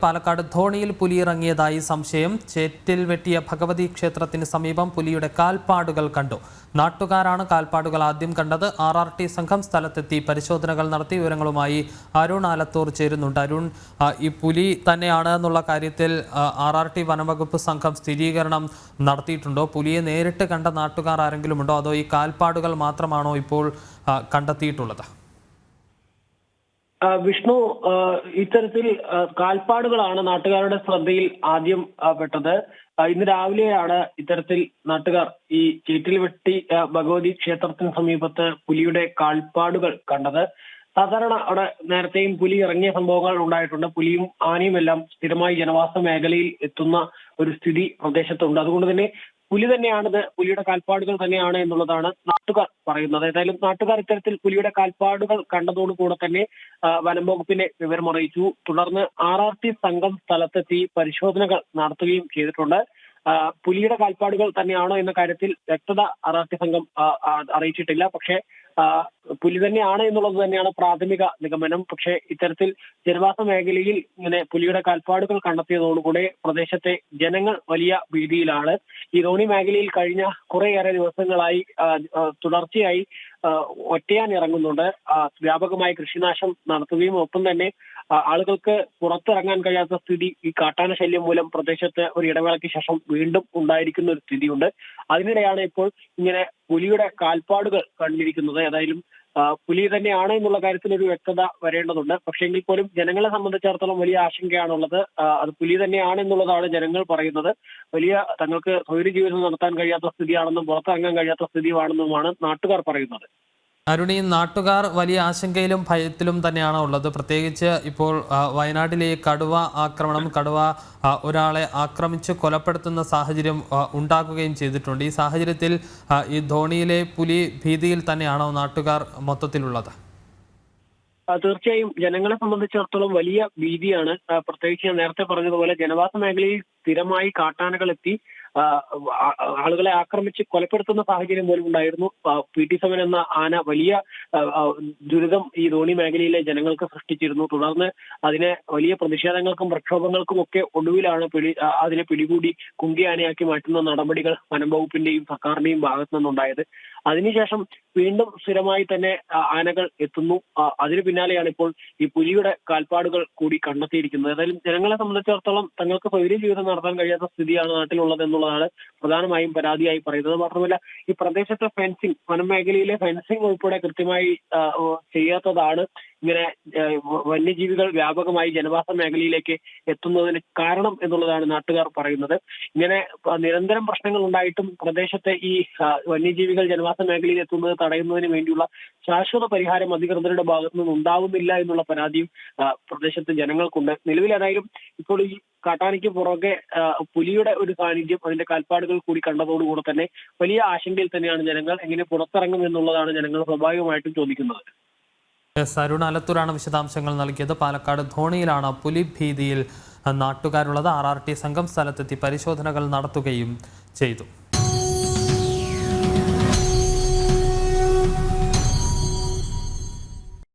പാലക്കാട് ധോണിയിൽ പുലിയിറങ്ങിയതായി സംശയം. ചേറ്റിൽ വെട്ടിയ ഭഗവതി ക്ഷേത്രത്തിന് സമീപം പുലിയുടെ കാൽപ്പാടുകൾ കണ്ടു. നാട്ടുകാരാണ് കാൽപ്പാടുകൾ ആദ്യം കണ്ടത്. RRT സംഘം സ്ഥലത്തെത്തി പരിശോധനകൾ നടത്തി. വിവരങ്ങളുമായി അരുൺ ആലത്തൂർ ചേരുന്നുണ്ട്. അരുൺ, ഈ പുലി തന്നെയാണ് എന്നുള്ള കാര്യത്തിൽ RRT വനംവകുപ്പ് സംഘം സ്ഥിരീകരണം നടത്തിയിട്ടുണ്ടോ? പുലിയെ നേരിട്ട് കണ്ട നാട്ടുകാർ ആരെങ്കിലും ഉണ്ടോ, അതോ ഈ കാൽപ്പാടുകൾ മാത്രമാണോ ഇപ്പോൾ കണ്ടെത്തിയിട്ടുള്ളത്? വിഷ്ണു, ഇത്തരത്തിൽ കാൽപ്പാടുകളാണ് നാട്ടുകാരുടെ ശ്രദ്ധയിൽ ആദ്യം പെട്ടത്. ഇന്ന് രാവിലെയാണ് ഇത്തരത്തിൽ നാട്ടുകാർ ഈ ചേറ്റിൽവെട്ടി ഭഗവതി ക്ഷേത്രത്തിന് സമീപത്ത് പുലിയുടെ കാൽപ്പാടുകൾ കണ്ടത്. സാധാരണ അവിടെ നേരത്തെയും പുലി ഇറങ്ങിയ സംഭവങ്ങൾ ഉണ്ടായിട്ടുണ്ട്. പുലിയും ആനയും എല്ലാം സ്ഥിരമായി ജനവാസ മേഖലയിൽ എത്തുന്ന ഒരു സ്ഥിതി പ്രദേശത്തുണ്ട്. അതുകൊണ്ട് തന്നെ പുലി തന്നെയാണിത്, പുലിയുടെ കാൽപ്പാടുകൾ തന്നെയാണ് എന്നുള്ളതാണ് നാട്ടുകാർ പറയുന്നത്. ഏതായാലും നാട്ടുകാർ ഇത്തരത്തിൽ പുലിയുടെ കാൽപ്പാടുകൾ കണ്ടതോടുകൂടെ തന്നെ വനം വകുപ്പിനെ വിവരമറിയിച്ചു. തുടർന്ന് RRT സംഘം സ്ഥലത്തെത്തി പരിശോധനകൾ നടത്തുകയും ചെയ്തിട്ടുണ്ട്. പുലിയുടെ കാൽപ്പാടുകൾ തന്നെയാണോ എന്ന കാര്യത്തിൽ വ്യക്തത RRT സംഘം അറിയിച്ചിട്ടില്ല. പക്ഷേ പുലി തന്നെയാണ് എന്നുള്ളത് തന്നെയാണ് പ്രാഥമിക നിഗമനം. പക്ഷേ ഇത്തരത്തിൽ ജനവാസ മേഖലയിൽ ഇങ്ങനെ പുലിയുടെ കാൽപ്പാടുകൾ കണ്ടെത്തിയതോടുകൂടെ പ്രദേശത്തെ ജനങ്ങൾ വലിയ ഭീതിയിലാണ്. ഈ ധോണി മേഖലയിൽ കഴിഞ്ഞ കുറേയേറെ ദിവസങ്ങളായി തുടർച്ചയായി ഒറ്റയാൻ ഇറങ്ങുന്നുണ്ട്. വ്യാപകമായി കൃഷിനാശം നടത്തുകയും ഒപ്പം തന്നെ ആളുകൾക്ക് പുറത്തിറങ്ങാൻ കഴിയാത്ത സ്ഥിതി ഈ കാട്ടാന ശല്യം മൂലം പ്രദേശത്ത് ഒരു ഇടവേളയ്ക്ക് ശേഷം വീണ്ടും ഉണ്ടായിരിക്കുന്ന ഒരു സ്ഥിതിയുണ്ട്. അതിനിടെയാണ് ഇപ്പോൾ ഇങ്ങനെ പുലിയുടെ കാൽപ്പാടുകൾ കണ്ടിരിക്കുന്നത്. ഏതായാലും പുലി തന്നെയാണ് എന്നുള്ള കാര്യത്തിൽ ഒരു വ്യക്തത വരേണ്ടതുണ്ട്. പക്ഷേ എങ്കിൽ പോലും ജനങ്ങളെ സംബന്ധിച്ചിടത്തോളം വലിയ ആശങ്കയാണുള്ളത്. അത് പുലി തന്നെയാണ് എന്നുള്ളതാണ് ജനങ്ങൾ പറയുന്നത്. വലിയ തങ്ങൾക്ക് സ്വൈര്യ ജീവിതം നടത്താൻ കഴിയാത്ത സ്ഥിതിയാണെന്നും പുറത്തിറങ്ങാൻ കഴിയാത്ത സ്ഥിതിയാണെന്നുമാണ് നാട്ടുകാർ പറയുന്നത്. അരുണി, നാട്ടുകാർ വലിയ ആശങ്കയിലും ഭയത്തിലും തന്നെയാണ് ഉള്ളത്. പ്രത്യേകിച്ച് ഇപ്പോൾ വയനാട്ടിലെ കടുവ ആക്രമണം, കടുവ ഒരാളെ ആക്രമിച്ച് കൊലപ്പെടുത്തുന്ന സാഹചര്യം ഉണ്ടാകുകയും ചെയ്തിട്ടുണ്ട്. ഈ സാഹചര്യത്തിൽ ഈ ധോണിയിലെ പുലി ഭീതിയിൽ തന്നെയാണോ നാട്ടുകാർ മൊത്തത്തിലുള്ളത്? തീർച്ചയായും ജനങ്ങളെ സംബന്ധിച്ചിടത്തോളം വലിയ ഭീതിയാണ്. പ്രത്യേകിച്ച് ഞാൻ നേരത്തെ പറഞ്ഞതുപോലെ ജനവാസ മേഖലയിൽ സ്ഥിരമായി കാട്ടാനകൾ എത്തി ആളുകളെ ആക്രമിച്ച് കൊലപ്പെടുത്തുന്ന സാഹചര്യം പോലും ഉണ്ടായിരുന്നു. PT7 എന്ന ആന വലിയ ദുരിതം ഈ ധോണി മേഖലയിലെ ജനങ്ങൾക്ക് സൃഷ്ടിച്ചിരുന്നു. തുടർന്ന് അതിനെ വലിയ പ്രതിഷേധങ്ങൾക്കും പ്രക്ഷോഭങ്ങൾക്കും ഒക്കെ ഒടുവിലാണ് അതിനെ പിടികൂടി കുങ്കിയാനയാക്കി മാറ്റുന്ന നടപടികൾ വനം വകുപ്പിന്റെയും സർക്കാരിന്റെയും ഭാഗത്തു നിന്നുണ്ടായത്. അതിനുശേഷം വീണ്ടും സ്ഥിരമായി തന്നെ ആനകൾ എത്തുന്നു. അതിന് പിന്നാലെയാണ് ഇപ്പോൾ ഈ പുലിയുടെ കാൽപ്പാടുകൾ കൂടി കണ്ടെത്തിയിരിക്കുന്നത്. ഏതായാലും ജനങ്ങളെ സംബന്ധിച്ചിടത്തോളം തങ്ങൾക്ക് സ്വൈര്യ ജീവിതം നടത്താൻ കഴിയാത്ത സ്ഥിതിയാണ് നാട്ടിലുള്ളത് എന്നുള്ളതാണ് പ്രധാനമായും പരാതിയായി പറയുന്നത്. മാത്രമല്ല ഈ പ്രദേശത്തെ ഫെൻസിംഗ്, വനമേഖലയിലെ ഫെൻസിംഗ് ഉൾപ്പെടെ കൃത്യമായി ചെയ്യാത്തതാണ് ഇങ്ങനെ വന്യജീവികൾ വ്യാപകമായി ജനവാസ മേഖലയിലേക്ക് എത്തുന്നതിന് കാരണം എന്നുള്ളതാണ് നാട്ടുകാർ പറയുന്നത്. ഇങ്ങനെ നിരന്തരം പ്രശ്നങ്ങൾ ഉണ്ടായിട്ടും പ്രദേശത്തെ ഈ വന്യജീവികൾ ജനവാസ മേഖലയിൽ എത്തുന്നത് തടയുന്നതിന് വേണ്ടിയുള്ള ശാശ്വത പരിഹാരം അധികൃതരുടെ ഭാഗത്തു നിന്ന് ഉണ്ടാവുന്നില്ല എന്നുള്ള പരാതിയും പ്രദേശത്തെ ജനങ്ങൾക്കുണ്ട്. നിലവിലേതായാലും ഇപ്പോൾ ഈ കാട്ടാനയ്ക്ക് പുറകെ പുലിയുടെ ഒരു സാന്നിധ്യം, അതിന്റെ കാൽപ്പാടുകൾ കൂടി കണ്ടതോടുകൂടെ തന്നെ വലിയ ആശങ്കയിൽ തന്നെയാണ് ജനങ്ങൾ. എങ്ങനെ പുറത്തിറങ്ങും എന്നുള്ളതാണ് ജനങ്ങൾ സ്വാഭാവികമായിട്ടും ചോദിക്കുന്നത്. അരുൺ ആലത്തൂരാണ് വിശദാംശങ്ങൾ നൽകിയത്. പാലക്കാട് ധോണിയിലാണ് പുലി ഭീതിയിൽ നാട്ടുകാരുള്ളത്. RRT സംഘം സ്ഥലത്തെത്തി പരിശോധനകൾ നടത്തുകയും ചെയ്തു.